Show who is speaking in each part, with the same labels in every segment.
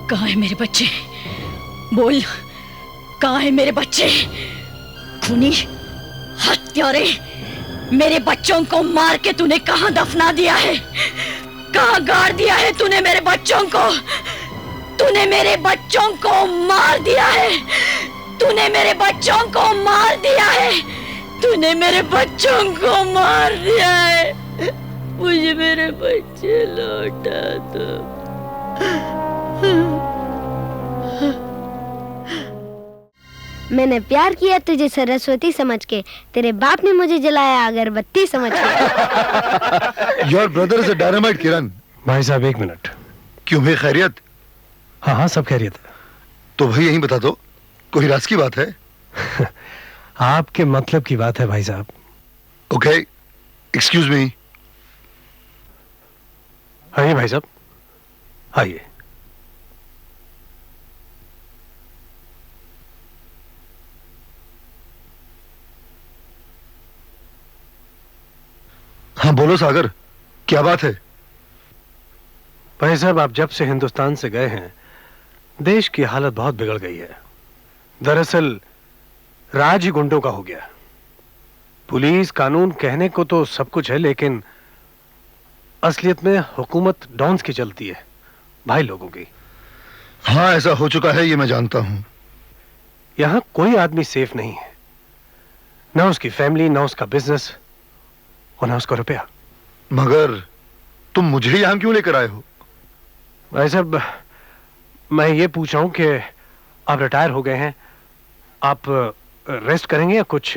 Speaker 1: कहाँ है मेरे बच्चे? बोल, कहाँ है मेरे बच्चे? खूनी हत्यारे, मेरे बच्चों को मार के तूने कहाँ दफना दिया है? कहाँ गाड़ दिया है तूने मेरे बच्चों को? तूने मेरे बच्चों को मार दिया है। तूने मेरे बच्चों को मार दिया है। तूने मेरे बच्चों को मार दिया है। मुझे मेरे बच्चे लौटा दो।
Speaker 2: मैंने प्यार किया तुझे सरस्वती समझ के, तेरे बाप ने मुझे जलाया अगरबत्ती समझ के।
Speaker 3: Your brother is a dynamite Kiran.
Speaker 4: भाई साहब 1 मिनट।
Speaker 3: क्यों भाई, खैरियत?
Speaker 4: हाँ हाँ सब खैरियत है।
Speaker 3: तो भाई यही बता दो, कोई राज की बात है?
Speaker 4: आपके मतलब की बात है भाई साहब।
Speaker 3: Okay, excuse me.
Speaker 4: आइए भाई साहब, आइए।
Speaker 3: हाँ बोलो सागर, क्या बात है?
Speaker 4: भाई साहब, आप जब से हिंदुस्तान से गए हैं देश की हालत बहुत बिगड़ गई है। दरअसल राज ही गुंडों का हो गया। पुलिस कानून कहने को तो सब कुछ है, लेकिन असलियत में हुकूमत डॉन्स की चलती है, भाई लोगों की।
Speaker 3: हाँ ऐसा हो चुका है, ये मैं जानता हूं।
Speaker 4: यहां कोई आदमी सेफ नहीं है, ना उसकी फैमिली, ना उसका बिजनेस और ना उसका रुपया।
Speaker 3: मगर तुम मुझे यहां क्यों लेकर आए हो?
Speaker 4: भाई साहब, मैं ये पूछ रहा हूं कि आप रिटायर हो गए हैं, आप रेस्ट करेंगे या कुछ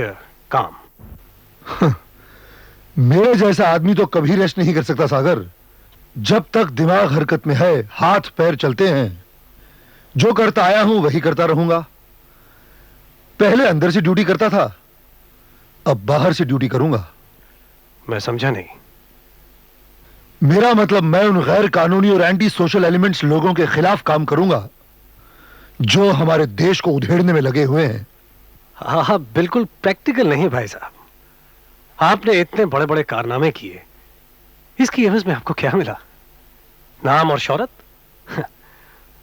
Speaker 4: काम?
Speaker 3: मेरे जैसा आदमी तो कभी रेस्ट नहीं कर सकता सागर। जब तक दिमाग हरकत में है, हाथ पैर चलते हैं। जो करता आया हूं वही करता रहूंगा। पहले अंदर से ड्यूटी करता था, अब बाहर से ड्यूटी करूंगा।
Speaker 4: मैं समझा नहीं।
Speaker 3: मेरा मतलब मैं उन गैर कानूनी और एंटी सोशल एलिमेंट्स लोगों के खिलाफ काम करूंगा जो हमारे देश को उधेड़ने में लगे हुए हैं।
Speaker 4: हाँ हाँ, बिल्कुल प्रैक्टिकल नहीं भाई साहब। आपने इतने बड़े बड़े कारनामे किए, इसकी एवज में आपको क्या मिला? नाम और शौहरत?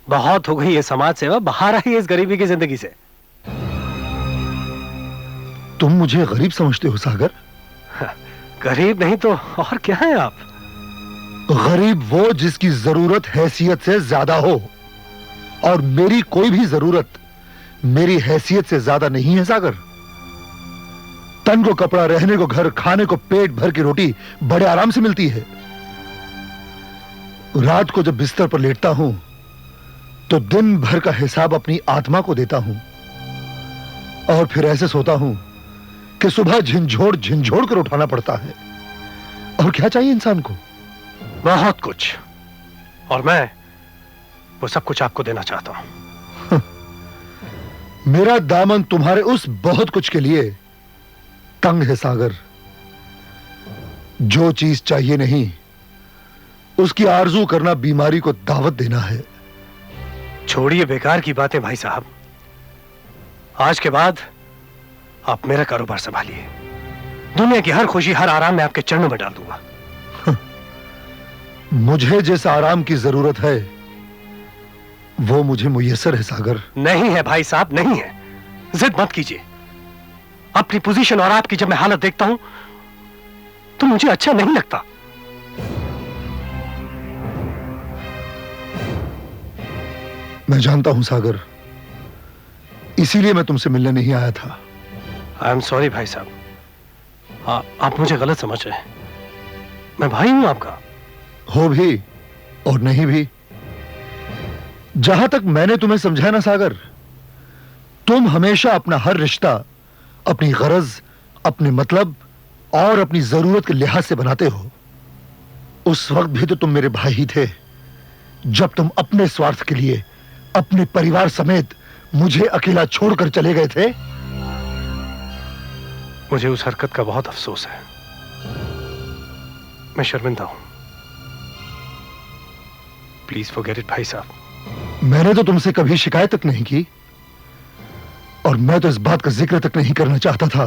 Speaker 4: बहुत हो गई ये समाज सेवा, बाहर आई इस गरीबी की जिंदगी से।
Speaker 3: तुम मुझे गरीब समझते हो सागर?
Speaker 4: गरीब नहीं तो और क्या है आप?
Speaker 3: गरीब वो जिसकी जरूरत हैसियत से ज्यादा हो, और मेरी कोई भी जरूरत मेरी हैसियत से ज्यादा नहीं है सागर। तन को कपड़ा, रहने को घर, खाने को पेट भर की रोटी बड़े आराम से मिलती है। रात को जब बिस्तर पर लेटता हूं तो दिन भर का हिसाब अपनी आत्मा को देता हूं, और फिर ऐसे सोता हूं कि सुबह झिंझोड़ झिंझोड़ कर उठाना पड़ता है। और क्या चाहिए इंसान को?
Speaker 4: बहुत कुछ, और मैं वो सब कुछ आपको देना चाहता हूं।
Speaker 3: मेरा दामन तुम्हारे उस बहुत कुछ के लिए तंग है सागर। जो चीज चाहिए नहीं उसकी आरजू करना बीमारी को दावत देना है।
Speaker 4: छोड़िए बेकार की बातें भाई साहब। आज के बाद आप मेरा कारोबार संभालिए। दुनिया की हर खुशी, हर आराम मैं आपके चरणों में डाल दूंगा।
Speaker 3: मुझे जिस आराम की जरूरत है वो मुझे मुयस्सर है सागर।
Speaker 4: नहीं है भाई साहब, नहीं है। जिद मत कीजिए। अपनी पोजीशन और आपकी जब मैं हालत देखता हूं तो मुझे अच्छा नहीं लगता।
Speaker 3: मैं जानता हूं सागर, इसीलिए मैं तुमसे मिलने नहीं आया था।
Speaker 4: आई एम सॉरी भाई साहब, आप मुझे गलत समझ रहे हैं। मैं भाई हूं आपका।
Speaker 3: हो भी और नहीं भी। जहां तक मैंने तुम्हें समझा ना सागर, तुम हमेशा अपना हर रिश्ता अपनी गरज, अपने मतलब और अपनी जरूरत के लिहाज से बनाते हो। उस वक्त भी तो तुम मेरे भाई ही थे, जब तुम अपने स्वार्थ के लिए अपने परिवार समेत मुझे अकेला छोड़कर चले गए थे।
Speaker 4: मुझे उस हरकत का बहुत अफसोस है। मैं शर्मिंदा हूं। प्लीज फॉरगेट इट भाई साहब।
Speaker 3: मैंने तो तुमसे कभी शिकायत तक नहीं की, और मैं तो इस बात का जिक्र तक नहीं करना चाहता था।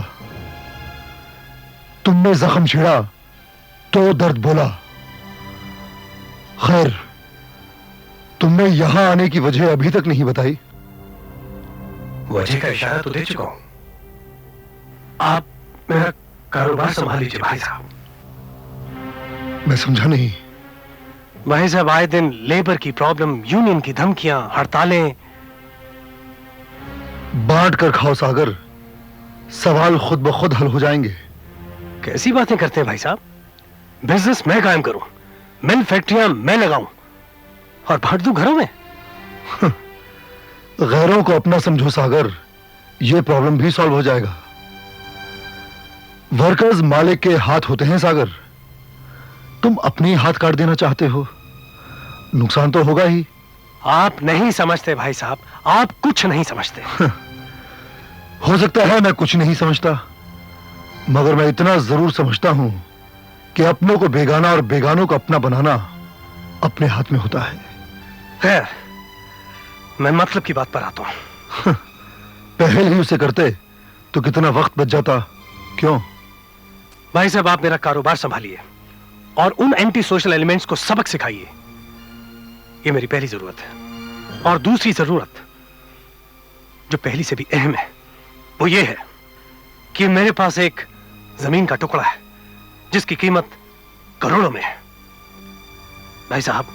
Speaker 3: तुमने जख्म छेड़ा तो दर्द बोला। खैर, तुमने यहां आने की वजह अभी तक नहीं बताई।
Speaker 4: वजह का इशारा तो दे चुका हूं। आप मेरा कारोबार संभाल लीजिए भाई साहब।
Speaker 3: मैं समझा नहीं।
Speaker 4: भाई साहब, आए दिन लेबर की प्रॉब्लम, यूनियन की धमकियां, हड़तालें।
Speaker 3: बांट कर खाओ सागर, सवाल खुद ब खुद हल हो जाएंगे।
Speaker 4: कैसी बातें करते हैं भाई साहब? बिजनेस मैं कायम करूं, मिल फैक्ट्रियां मैं लगाऊं और बांट दूं घरों में।
Speaker 3: गैरों को अपना समझो सागर, यह प्रॉब्लम भी सॉल्व हो जाएगा। वर्कर्स मालिक के हाथ होते हैं सागर। तुम अपने हाथ काट देना चाहते हो, नुकसान तो होगा ही।
Speaker 4: आप नहीं समझते भाई साहब, आप कुछ नहीं समझते।
Speaker 3: हो सकता है मैं कुछ नहीं समझता, मगर मैं इतना जरूर समझता हूं कि अपनों को बेगाना और बेगानों को अपना बनाना अपने हाथ में होता है।
Speaker 4: खैर, मैं मतलब की बात पर आता हूं।
Speaker 3: पहले ही उसे करते तो कितना वक्त बच जाता। क्यों?
Speaker 4: भाई साहब, आप मेरा कारोबार संभालिए और उन एंटी सोशल एलिमेंट्स को सबक सिखाइए। ये मेरी पहली जरूरत है। और दूसरी जरूरत, जो पहली से भी अहम है, वो ये है कि मेरे पास एक जमीन का टुकड़ा है जिसकी कीमत करोड़ों में है। भाई साहब,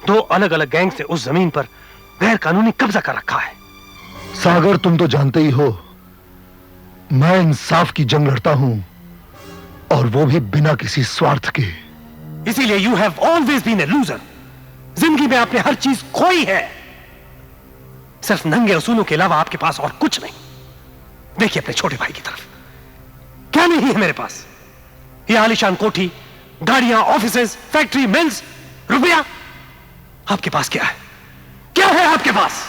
Speaker 4: 2 अलग अलग गैंग से उस जमीन पर गैर कानूनी कब्जा कर रखा है।
Speaker 3: सागर, तुम तो जानते ही हो मैं इंसाफ की जंग लड़ता हूं, और वो भी बिना किसी स्वार्थ के।
Speaker 4: इसीलिए you have always been a loser. जिंदगी में आपने हर चीज खोई है, सिर्फ नंगे असूलों के अलावा आपके पास और कुछ नहीं। देखिए अपने छोटे भाई की तरफ, क्या नहीं है मेरे पास? ये आलीशान कोठी, गाड़ियां, ऑफिसेज, फैक्ट्री, मिल्स, रुपया। आपके पास क्या है? क्या है आपके पास?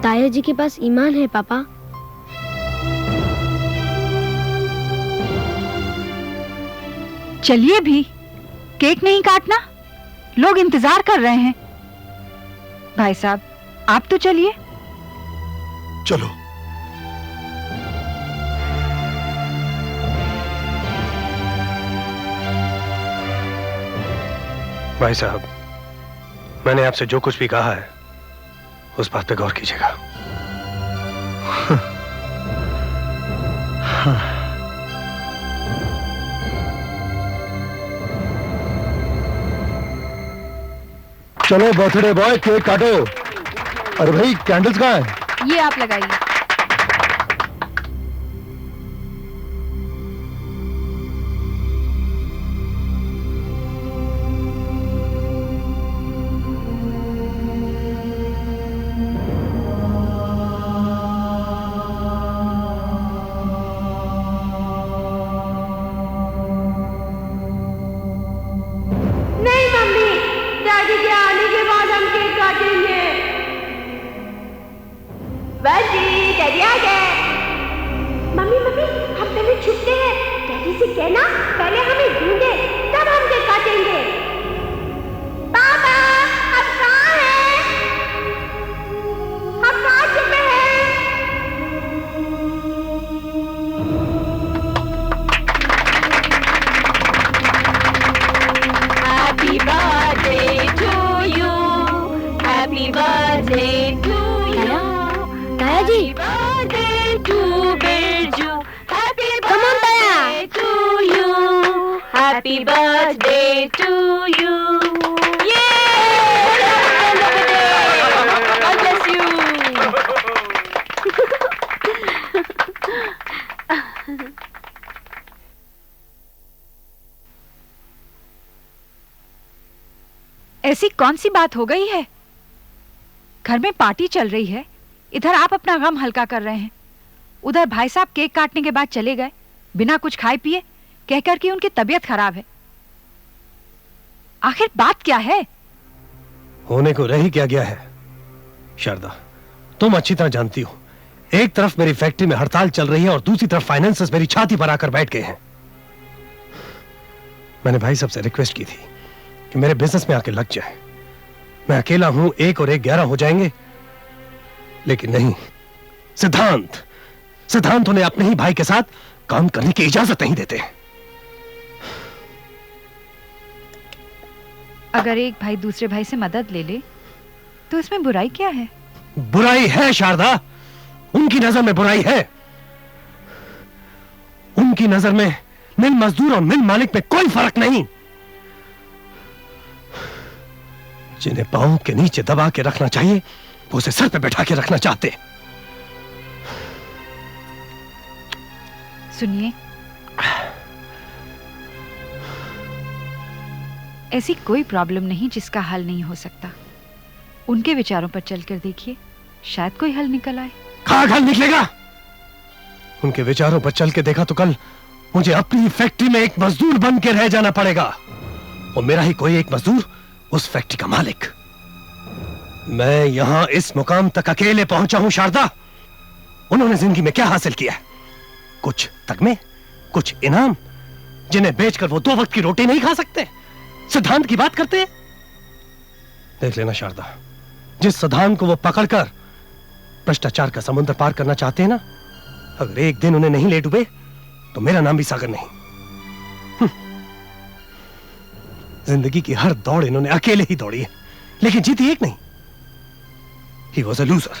Speaker 2: ताया जी के पास ईमान है पापा।
Speaker 5: चलिए भी, केक नहीं काटना, लोग इंतजार कर रहे हैं। भाई साहब, आप तो चलिए।
Speaker 3: चलो।
Speaker 4: भाई साहब, मैंने आपसे जो कुछ भी कहा है उस बात पे गौर कीजिएगा।
Speaker 3: चलो बर्थडे बॉय, केक काटो। अरे भाई, कैंडल्स कहाँ हैं?
Speaker 5: ये आप लगाइए।
Speaker 2: नहीं मम्मी, डैडी के आने के बाद हम केक काटेंगे। बस जी, डैडी आ गए। मम्मी मम्मी, हम पहले छुपते हैं। डैडी से कहना पहले हमें ढूंढे, तब हम केक काटेंगे। पापा, आप कहाँ हैं? हम कहाँ छुपे हैं?
Speaker 1: Happy birthday to you. Happy birthday to you.
Speaker 2: ताया जी,
Speaker 1: Happy birthday to Birju. Happy
Speaker 2: Come on, Taya.
Speaker 1: birthday to you. Happy birthday to you. Yay! God bless you.
Speaker 5: ऐसी कौन सी बात हो गई है? घर में पार्टी चल रही है, इधर आप अपना गम हल्का कर रहे हैं। उधर भाई साहब केक काटने के बाद चले गए बिना कुछ खाए पिए, कहकर कि उनकी तबीयत खराब है। आखिर बात क्या है?
Speaker 4: होने को रही क्या गया है शारदा, तुम अच्छी तरह जानती हो। एक तरफ मेरी फैक्ट्री में हड़ताल चल रही है और दूसरी तरफ फाइनेंसर्स मेरी छाती पर आकर बैठ गए हैं। मैंने भाई साहब से रिक्वेस्ट की थी कि मेरे बिजनेस में आके लग जाए। मैं अकेला हूं, 1 और 1 11 हो जाएंगे, लेकिन नहीं। सिद्धांत उन्हें अपने ही भाई के साथ काम करने की इजाजत नहीं देते।
Speaker 5: अगर एक भाई दूसरे भाई से मदद ले ले तो इसमें बुराई क्या है?
Speaker 4: बुराई है शारदा, उनकी नजर में बुराई है। उनकी नजर में मिल मजदूर और मिल मालिक में कोई फर्क नहीं। जिन्हें पांव के नीचे दबा के रखना चाहिए वो उसे सर पे बैठा के रखना चाहते।
Speaker 5: सुनिए, ऐसी कोई प्रॉब्लम नहीं जिसका हल नहीं हो सकता। उनके विचारों पर चलकर देखिए, शायद कोई हल निकल आए।
Speaker 4: कहाँ हल निकलेगा? उनके विचारों पर चल के देखा तो कल मुझे अपनी फैक्ट्री में एक मजदूर बन के रह जाना पड़ेगा और मेरा ही कोई एक मजदूर उस फैक्ट्री का मालिक। मैं यहां इस मुकाम तक अकेले पहुंचा हूं शारदा। उन्होंने जिंदगी में क्या हासिल किया है? कुछ तगमे, कुछ इनाम, जिन्हें बेचकर वो 2 वक्त की रोटी नहीं खा सकते। सिद्धांत की बात करते हैं। देख लेना शारदा, जिस सिद्धांत को वो पकड़कर भ्रष्टाचार का समुद्र पार करना चाहते हैं ना, अगर एक दिन उन्हें नहीं ले डूबे तो मेरा नाम भी सागर नहीं। जिंदगी की हर दौड़ इन्होंने अकेले ही दौड़ी है, लेकिन जीती एक नहीं। He was a loser.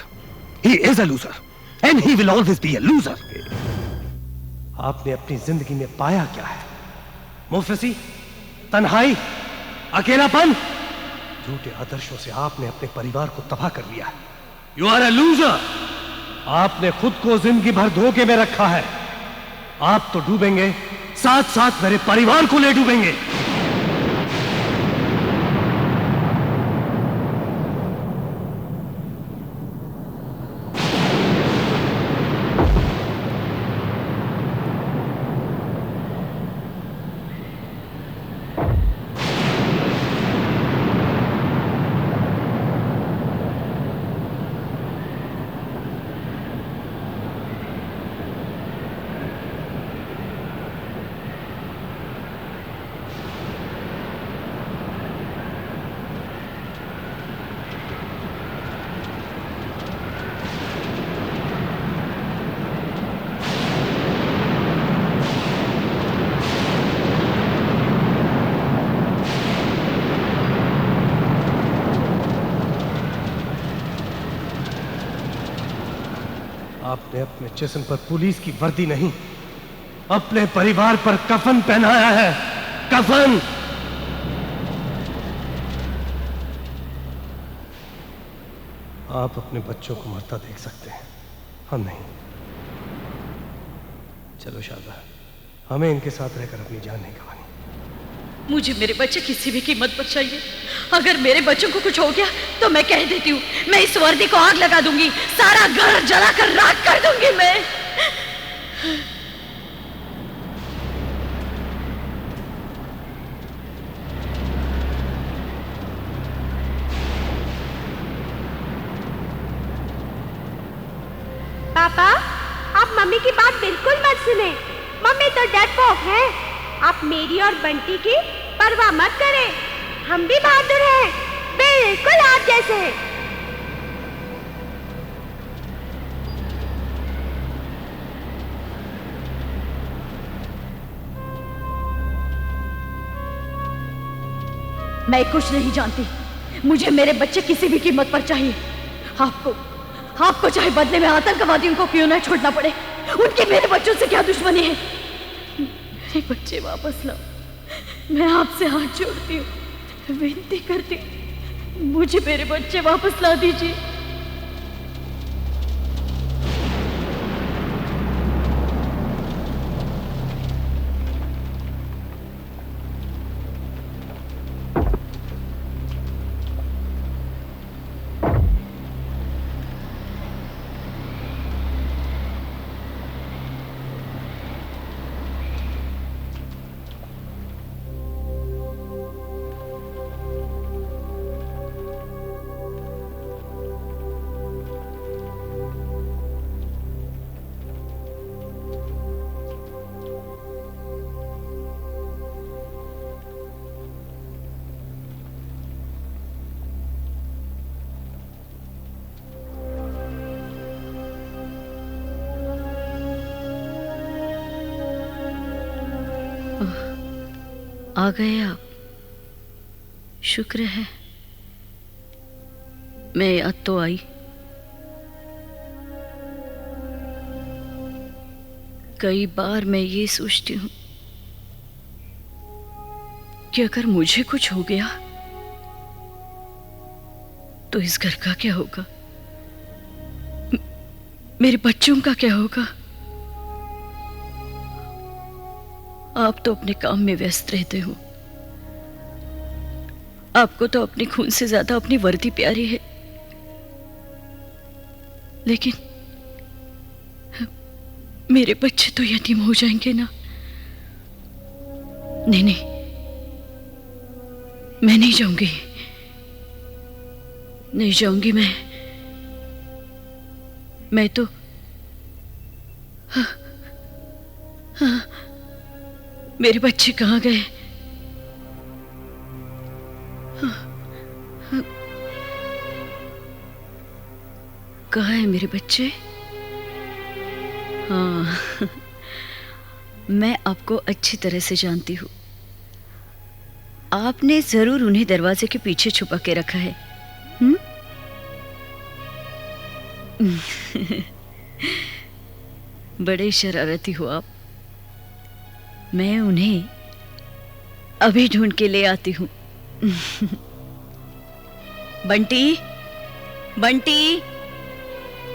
Speaker 4: He is a loser. And he will always be a loser. आपने अपनी जिंदगी में पाया क्या है? मुफलिसी, तन्हाई, अकेलापन। झूठे आदर्शों से आपने अपने परिवार को तबाह कर लिया। You are a loser. आपने खुद को जिंदगी भर धोखे में रखा है। आप तो डूबेंगे, साथ साथ मेरे परिवार को ले डूबेंगे। आपने अपने जिस्म पर पुलिस की वर्दी नहीं, अपने परिवार पर कफन पहनाया है। कफन। आप अपने बच्चों को मरता देख सकते हैं, हम नहीं। चलो शारदा, हमें इनके साथ रहकर अपनी जान नहीं गंवानी।
Speaker 1: मुझे मेरे बच्चे किसी भी कीमत पर चाहिए। अगर मेरे बच्चों को कुछ हो गया तो मैं कह देती हूँ, मैं इस वर्दी को आग लगा दूंगी, सारा घर जलाकर राख कर दूंगी मैं।
Speaker 2: पापा, आप मम्मी की बात बिल्कुल मत सुने। मम्मी तो डरपोक है। आप मेरी और बंटी की परवाह मत करें। हम भी बहादुर हैं, बिल्कुल आप जैसे।
Speaker 1: मैं कुछ नहीं जानती, मुझे मेरे बच्चे किसी भी कीमत पर चाहिए। आपको चाहे बदले में आतंकवादियों को क्यों न छोड़ना पड़े। उनकी मेरे बच्चों से क्या दुश्मनी है? मेरे बच्चे वापस लाओ। मैं आपसे हाथ जोड़ती हूँ, विनती करती हूँ, मुझे मेरे बच्चे वापस ला दीजिए। आ गए आप? शुक्र है मैं याद तो आई। कई बार मैं ये सोचती हूं कि अगर मुझे कुछ हो गया तो इस घर का क्या होगा, मेरे बच्चों का क्या होगा। आप तो अपने काम में व्यस्त रहते हो, आपको तो अपने खून से ज्यादा अपनी वर्दी प्यारी है, लेकिन मेरे बच्चे तो यतीम हो जाएंगे ना। नहीं नहीं, मैं नहीं जाऊंगी, नहीं जाऊंगी मैं तो मेरे बच्चे कहाँ गए? कहाँ है मेरे बच्चे? हाँ, मैं आपको अच्छी तरह से जानती हूँ। आपने जरूर उन्हें दरवाजे के पीछे छुपा के रखा है। बड़े शरारती हो आप। मैं उन्हें अभी ढूंढ के ले आती हूँ। बंटी, बंटी,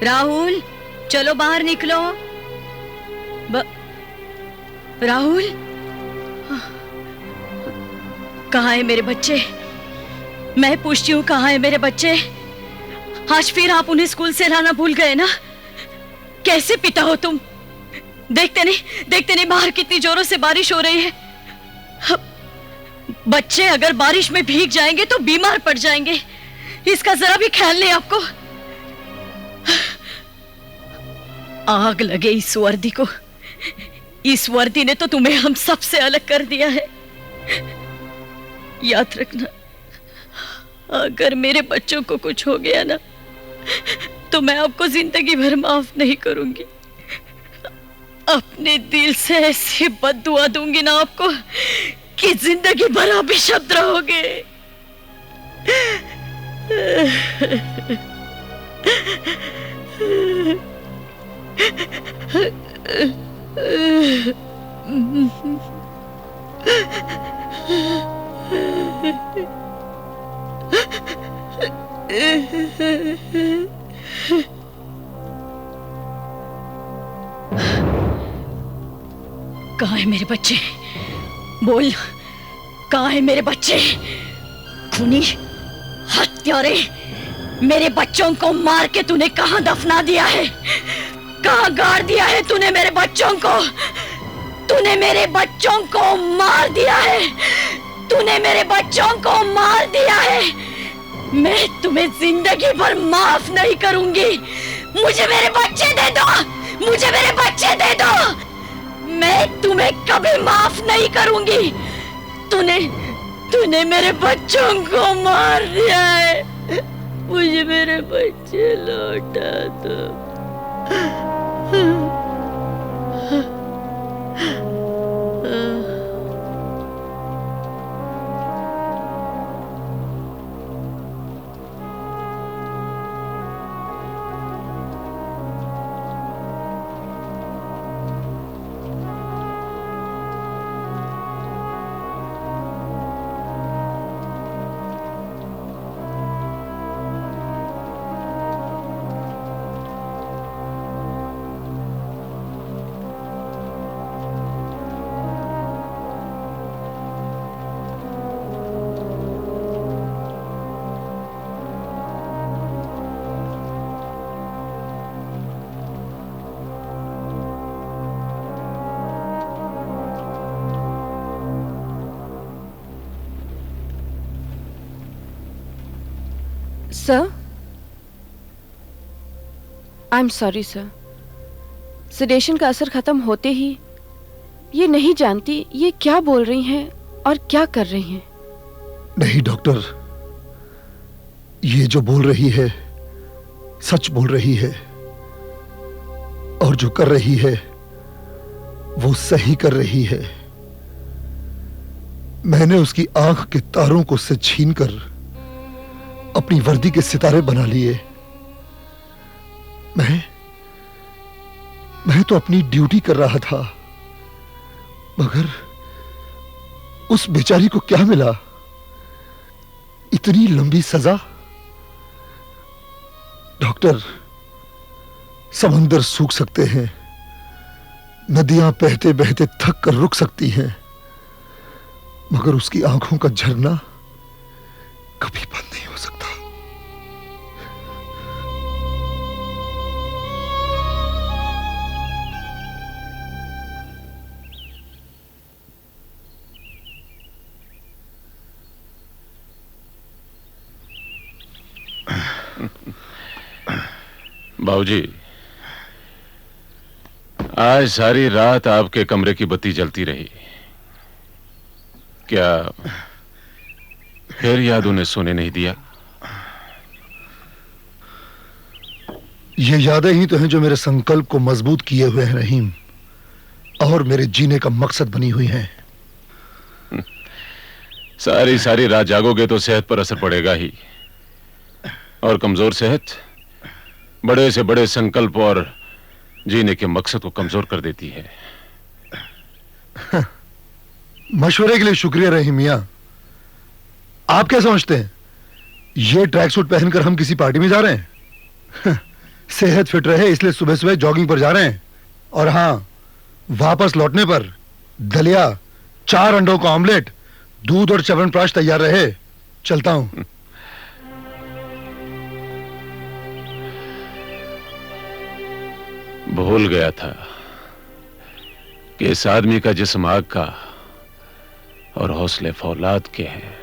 Speaker 1: राहुल, चलो बाहर निकलो। राहुल, कहाँ है मेरे बच्चे? मैं पूछती हूँ कहाँ है मेरे बच्चे? आज फिर आप उन्हें स्कूल से लाना भूल गए ना? कैसे पिता हो तुम? देखते नहीं बाहर कितनी जोरों से बारिश हो रही है। बच्चे अगर बारिश में भीग जाएंगे तो बीमार पड़ जाएंगे, इसका जरा भी ख्याल नहीं आपको? आग लगे इस वर्दी को। इस वर्दी ने तो तुम्हें हम सबसे अलग कर दिया है। याद रखना, अगर मेरे बच्चों को कुछ हो गया ना तो मैं आपको जिंदगी भर माफ नहीं करूंगी। अपने दिल से ऐसी बद्दुआ दूंगी ना आपको कि जिंदगी भर आप बेशब्द रहोगे। कहाँ है मेरे बच्चे? बोल, कहाँ है मेरे बच्चे? खूनी हत्यारे, मेरे बच्चों को मार के तूने कहाँ दफना दिया है? कहाँ गाड़ दिया है तूने मेरे बच्चों को? तूने मेरे बच्चों को मार दिया है, तूने मेरे बच्चों को मार दिया है। मैं तुम्हें जिंदगी भर माफ नहीं करूंगी। मुझे मेरे बच्चे दे दो, मुझे मेरे बच्चे दे दो। मैं तुम्हें कभी माफ नहीं करूंगी। तूने मेरे बच्चों को मार दिया है, मुझे मेरे बच्चे लौटा दो।
Speaker 2: Sir, I am sorry sir. Sedation का असर खत्म होते ही ये नहीं जानती ये क्या बोल रही हैं और क्या कर रही हैं।
Speaker 3: नहीं डॉक्टर, ये जो बोल रही है सच बोल रही है, और जो कर रही है वो सही कर रही है। मैंने उसकी आंख के तारों को से छीनकर अपनी वर्दी के सितारे बना लिए। मैं तो अपनी ड्यूटी कर रहा था, मगर उस बेचारी को क्या मिला? इतनी लंबी सजा। डॉक्टर, समंदर सूख सकते हैं, नदियां बहते बहते थक कर रुक सकती हैं, मगर उसकी आंखों का झरना कभी बंद नहीं हो सकता।
Speaker 6: बाबूजी, आज सारी रात आपके कमरे की बत्ती जलती रही। क्या फिर याद उन्हें सोने नहीं दिया?
Speaker 3: ये यादें ही तो हैं जो मेरे संकल्प को मजबूत किए हुए हैं रहीम, और मेरे जीने का मकसद बनी हुई हैं।
Speaker 6: सारी सारी रात जागोगे तो सेहत पर असर पड़ेगा ही, और कमजोर सेहत बड़े से बड़े संकल्प और जीने के मकसद को कमजोर कर देती है।
Speaker 3: मशवरे के लिए शुक्रिया रहीम मियां। आप क्या समझते हैं, ये ट्रैक सूट पहनकर हम किसी पार्टी में जा रहे हैं? सेहत फिट रहे इसलिए सुबह सुबह जॉगिंग पर जा रहे हैं। और हाँ, वापस लौटने पर दलिया, 4 अंडों का ऑमलेट, दूध और च्यवनप्राश तैयार रहे। चलता हूं।
Speaker 6: भूल गया था कि इस आदमी का जिस्म आग का और हौसले फौलाद के हैं।